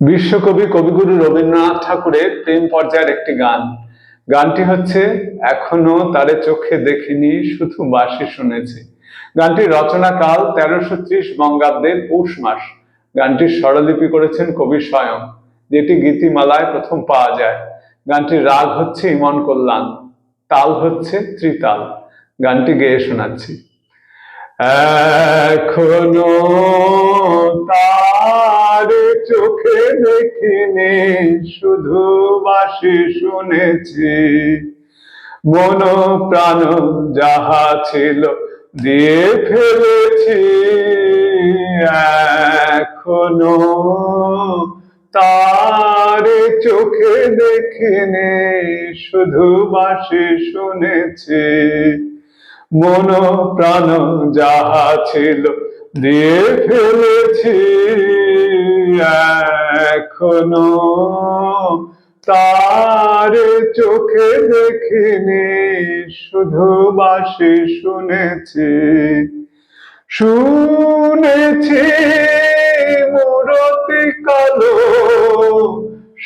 বিশ্বকবি কবিগুরু রবীন্দ্রনাথ ঠাকুরের প্রেম পর্যায়ের একটি গান। গানটি হচ্ছে এখনো তারে চোখে দেখিনি, শুধু বাঁশি শুনেছি। গানটির রচনাকাল 1330 বঙ্গাব্দের পৌষ মাস। গানটির স্বরলিপি করেছেন কবি স্বয়ং, যেটি গীতিমালায় প্রথম পাওয়া যায়। গানটির রাগ হচ্ছে ইমন কল্যাণ, তাল হচ্ছে ত্রিতাল। গানটি গেয়ে শোনাচ্ছি। এখনো তার চোখে দেখিনি, শুধু বাঁশি শুনেছি। মন প্রাণ যাহা ছিল দিয়ে ফেলেছি। এখনো তার চোখে দেখিনি, শুধু বাঁশি শুনেছি। মন প্রাণ যাহা ছিল দিয়ে ফেলেছি। এখনো তার চোখে দেখিনি, শুধু বাঁশি শুনেছি। শুনেছি মূরতি কালো,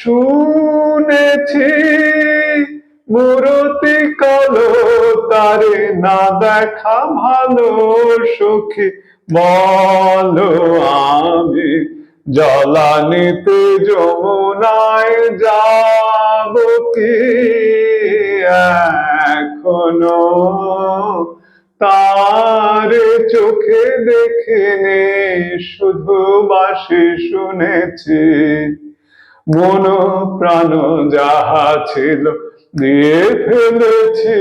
শুনেছি মূরতি কালো, তারে না দেখা ভালো। সখী বলো আমি জলানিতে যমুনায় যাব কি? এখনো তার চোখে দেখিনি, শুধু বাঁশি শুনেছি। মন প্রাণ যাহা ছিল দিয়ে ফেলেছি।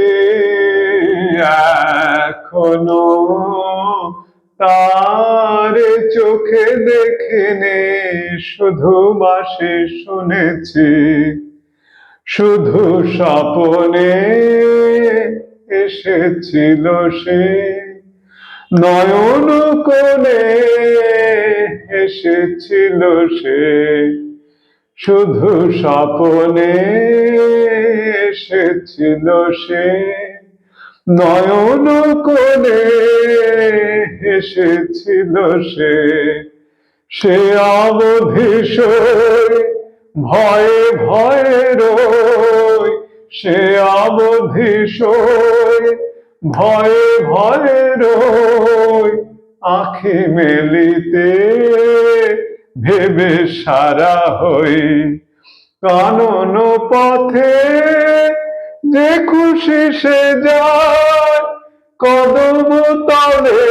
এখনো তার চোখে দেখিনি, শুধু বাঁশি শুনেছি। শুধু স্বপনে এসেছিল সে, নয়ন কোণে এসেছিল সে। শুধু স্বপনে এসেছিল সে, নয়ন কোণে এসেছিল সে। সে অবধি সই ভয়ে ভয়ে রই, সে অবধি সই ভয়ে ভয়ে রই। আঁখি মেলিতে ভেবে সারা হই, কানন পথে যে খুশি সে যায়। কদম তলে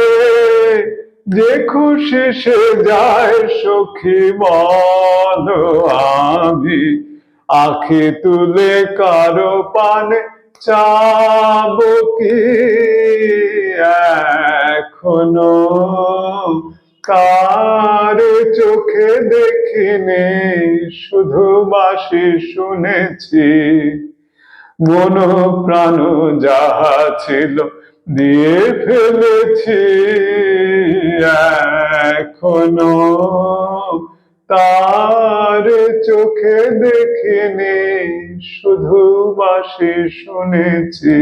যে খুশি সে যায়। সখী বলো আমি আঁখি তুলে কারো পানে চাব কি? এখনো কার চোখে দেখিনি, শুধু বাঁশি শুনেছি। মন প্রাণ যাহা ছিল দিয়ে ফেলেছি। এখনো তার চোখে দেখিনি, শুধু বাঁশি শুনেছি।